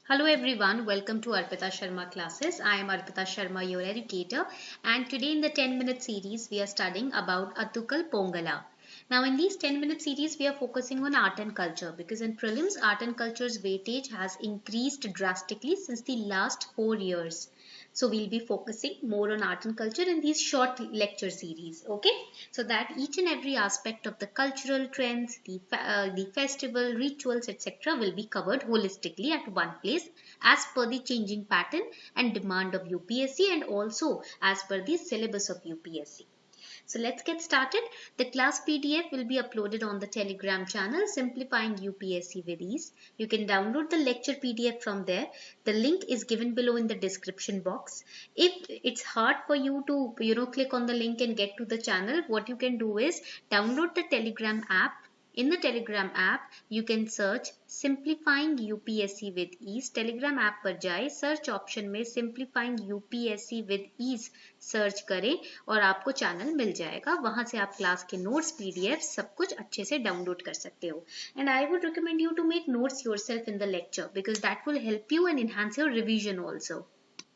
Hello everyone, welcome to Arpita Sharma classes. I am Arpita Sharma, your educator, and today in the 10-minute series we are studying about Atukal Pongala. Now in these 10-minute series we are focusing on art and culture because in prelims art and culture's weightage has increased drastically since the last 4 years. So we'll be focusing more on art and culture in these short lecture series, okay? So that each and every aspect of the cultural trends, the festival, rituals, etc. will be covered holistically at one place as per the changing pattern and demand of UPSC and also as per the syllabus of UPSC. So let's get started. The class PDF will be uploaded on the Telegram channel Simplifying UPSC with Ease. You can download the lecture PDF from there. The link is given below in the description box. If it's hard for you to click on the link and get to the channel, what you can do is download the Telegram app. In the Telegram app, you can search Simplifying UPSC with Ease. Telegram app पर जाए, search option में Simplifying UPSC with Ease search करें और आपको channel मिल जाएगा. वहां से आप क्लास के नोट्स, पीडीएफ सब कुछ अच्छे से डाउनलोड कर सकते हो. And I would recommend you to make notes yourself in the lecture because that will help you and enhance your revision also.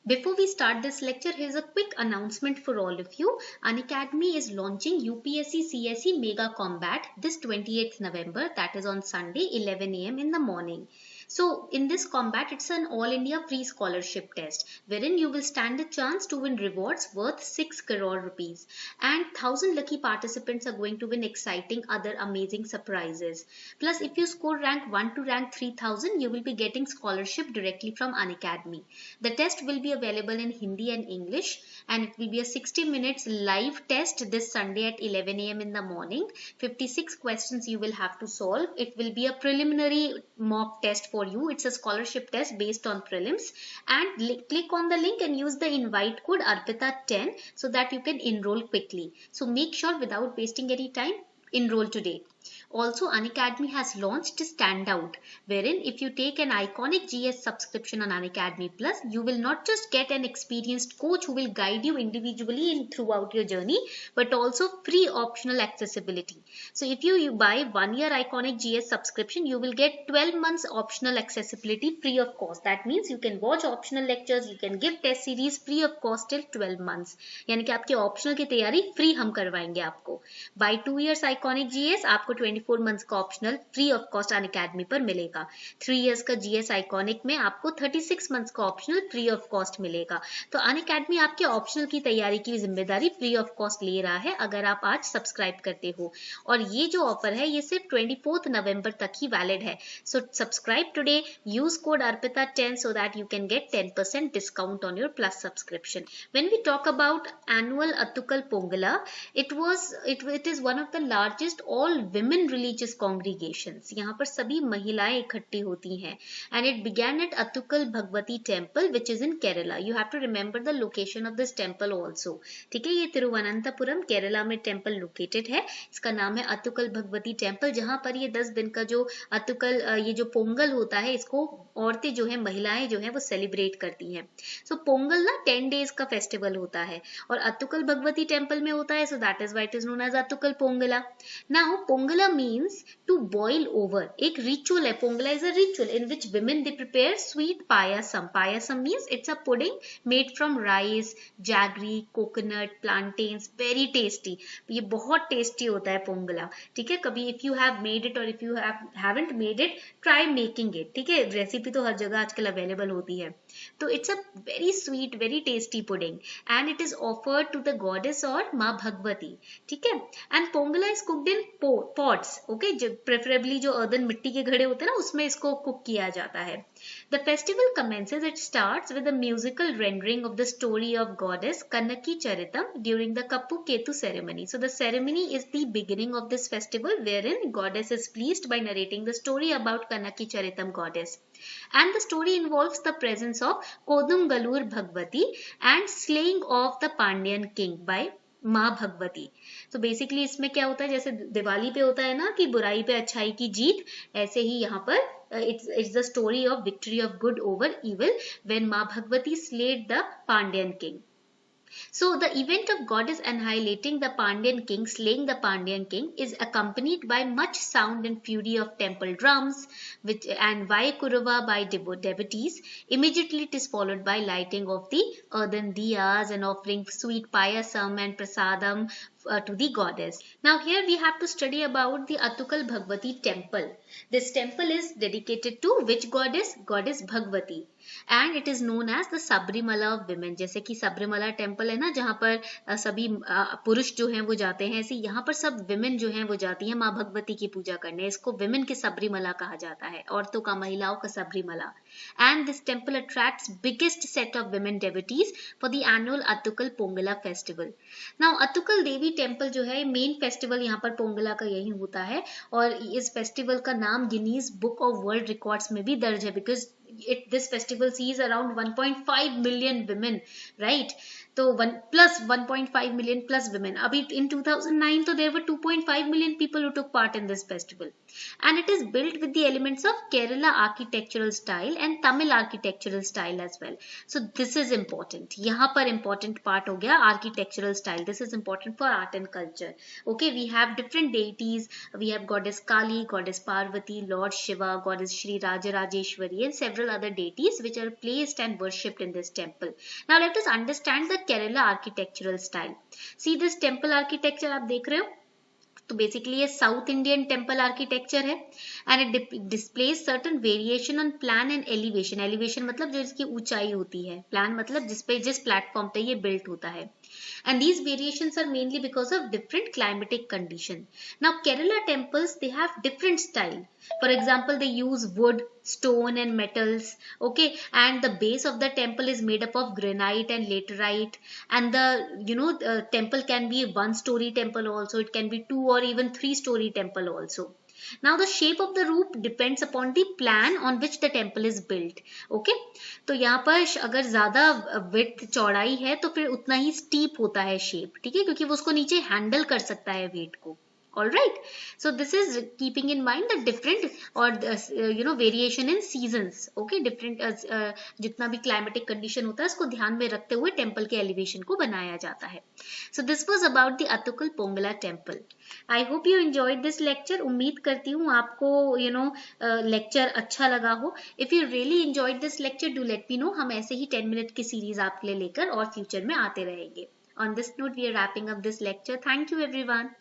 Before we start this lecture, here's a quick announcement for all of you. Unacademy is launching UPSC CSE Mega Combat this 28th November, that is on Sunday, 11 a.m. in the morning. So in this combat, it's an all India free scholarship test wherein you will stand a chance to win rewards worth 6 crore rupees and 1000 lucky participants are going to win exciting other amazing surprises. Plus if you score rank 1 to rank 3000, you will be getting scholarship directly from Unacademy. The test will be available in Hindi and English and it will be a 60 minutes live test this Sunday at 11 a.m. in the morning. 56 questions you will have to solve. It will be a preliminary mock test for you. It's a scholarship test based on prelims and click on the link and use the invite code ARPITA10 so that you can enroll quickly. So make sure without wasting any time, enroll today. Also, Unacademy has launched Standout, wherein if you take an iconic GS subscription on Unacademy Plus, you will not just get an experienced coach who will guide you individually throughout your journey, but also free optional accessibility. So if you buy 1 year iconic GS subscription, you will get 12 months optional accessibility free of cost. That means you can watch optional lectures, you can give test series free of cost till 12 months. यानी कि आपके optional की तैयारी free हम करवाएंगे आपको. By 2 years iconic GS आपको 24 months का optional free of cost Unacademy पर मिलेगा. 3 इयर्स का जीएस आइकॉनिक में आपको 36 मंथ्स का ऑप्शनल फ्री ऑफ कॉस्ट मिलेगा. तो अनअकैडमी आपके ऑप्शनल की तैयारी की जिम्मेदारी फ्री ऑफ कॉस्ट ले रहा है अगर आप आज सब्सक्राइब करते हो. और ये जो ऑफर है ये सिर्फ 24 नवंबर तक ही वैलिड है. So subscribe today, use code ARPITA10 so that you can get 10% discount on your plus subscription. When we talk about annual Atukal Pongala, it is one of the largest all women religious congregations. यहाँ पर सभी महिलाएं इकट्ठी होती हैं. And it began at Atukal Bhagwati Temple which is in Kerala. You have to remember the location of this temple also. ठीक है, ये तिरुवनंतपुरम केरला में टेम्पल लोकेटेड है. इसका नाम है अतुकल भगवती टेम्पल, जहाँ पर ये 10 दिन का जो अतुकल ये जो पोंगल होता है इसको औरतें जो है, महिलाएं जो है वो सेलिब्रेट करती हैं. सो पोंगल ना 10 डेज का फेस्टिवल होता है और अतुकल भगवती टेम्पल में होता है. So that is why it is known as Attukal Pongala. Now Pongala means to boil over. एक ritual है. Pongala is a ritual in which women they prepare sweet payasam. Payasam means it's a pudding made from rice, jaggery, coconut, plantains. Very tasty. ये बहुत tasty होता है पोंगला. ठीक है, कभी if you have made it or if you haven't made it, try making it. ठीक है, recipe तो हर जगह आजकल अवेलेबल होती है. तो it's a very sweet, very tasty pudding and it is offered to the goddess or माँ भगवती. ठीक है, and पोंगला is cooked in pots. Okay, जो प्रेफरेबली जो अर्दन मिट्टी के घड़े होते हैं ना उसमें इसको कुक किया जाता है. The festival commences, it starts with a musical rendering of the story of goddess Kanaki Charitam during the Kappu Ketu ceremony. So the ceremony is the beginning of this festival wherein goddess is pleased by narrating the story about Kanaki Charitam goddess. And the story involves the presence of Kodumgalur Bhagwati and slaying of the Pandyan king by माँ भगवती. तो basically इसमें क्या होता है, जैसे दिवाली पे होता है ना कि बुराई पे अच्छाई की जीत, ऐसे ही यहाँ पर it's the story of victory of good over evil when माँ Bhagwati slayed the Pandyan king. So the event of goddess annihilating the Pandyan king, slaying the Pandyan king, is accompanied by much sound and fury of temple drums, which and Vaikuruva by devotees. Immediately it is followed by lighting of the earthen diyas and offering sweet payasam and prasadam to the goddess. Now here we have to study about the Atukal Bhagwati temple. This temple is dedicated to which goddess? Goddess Bhagwati. And it is known as the Sabarimala of women. जैसे कि Sabarimala temple है ना, जहाँ पर सभी पुरुष जो हैं वो जाते हैं, ऐसे यहाँ पर सब विमेन जो हैं वो जाती हैं माँ भगवती की पूजा करने. इसको विमेन के सबरीमला कहा जाता है, औरतों का, महिलाओं का Sabarimala. And this temple attracts biggest set of women devotees for the annual Attukal Pongala festival. Now Attukal Devi temple जो है, मेन फेस्टिवल यहाँ पर पोंगला का यही होता है, और इस फेस्टिवल का नाम Guinness book of world records में भी दर्ज है, because this festival sees around 1.5 million women, right? So 1.5 million plus women. Abhi in 2009 so there were 2.5 million people who took part in this festival, and it is built with the elements of Kerala architectural style and Tamil architectural style as well. So this is important. यहाँ पर important part हो गया architectural style. This is important for art and culture. Okay, we have different deities. We have goddess Kali, goddess Parvati, Lord Shiva, goddess Shri Rajarajeshwari, and several other deities which are placed and worshipped in this temple. Now let us understand the Kerala architectural style. See this temple architecture आप देख रहे हो, तो basically ये south Indian temple architecture है, and it displays certain variation on plan and elevation. Elevation मतलब जो इसकी ऊंचाई होती है, प्लान मतलब जिस प्लेटफॉर्म पे ये बिल्ट होता है. And these variations are mainly because of different climatic condition. Now Kerala temples, they have different style. For example, they use wood, stone and metals, okay, and the base of the temple is made up of granite and laterite, and the temple can be one story temple also, it can be 2 or even 3 story temple also. Now the shape of the roof depends upon the plan on which the temple is built. Okay, तो यहाँ पर अगर ज्यादा width चौड़ाई है तो फिर उतना ही स्टीप होता है शेप, ठीक है, क्योंकि वो उसको नीचे हैंडल कर सकता है वेट को. All right, so this is keeping in mind the different or variation in seasons. Okay, different जितना भी climatic condition होता है उसको ध्यान में रखते हुए टेम्पल के एलिवेशन को बनाया जाता है. So this was about the Atukal Pongala temple. I hope you enjoyed this lecture. उम्मीद करती हूँ आपको लेक्चर अच्छा लगा हो. If you really enjoyed this lecture, do let me know. हम ऐसे ही 10 मिनट की सीरीज आपके लिए लेकर और फ्यूचर में आते रहेंगे. On this note, we are wrapping up this lecture. Thank you everyone.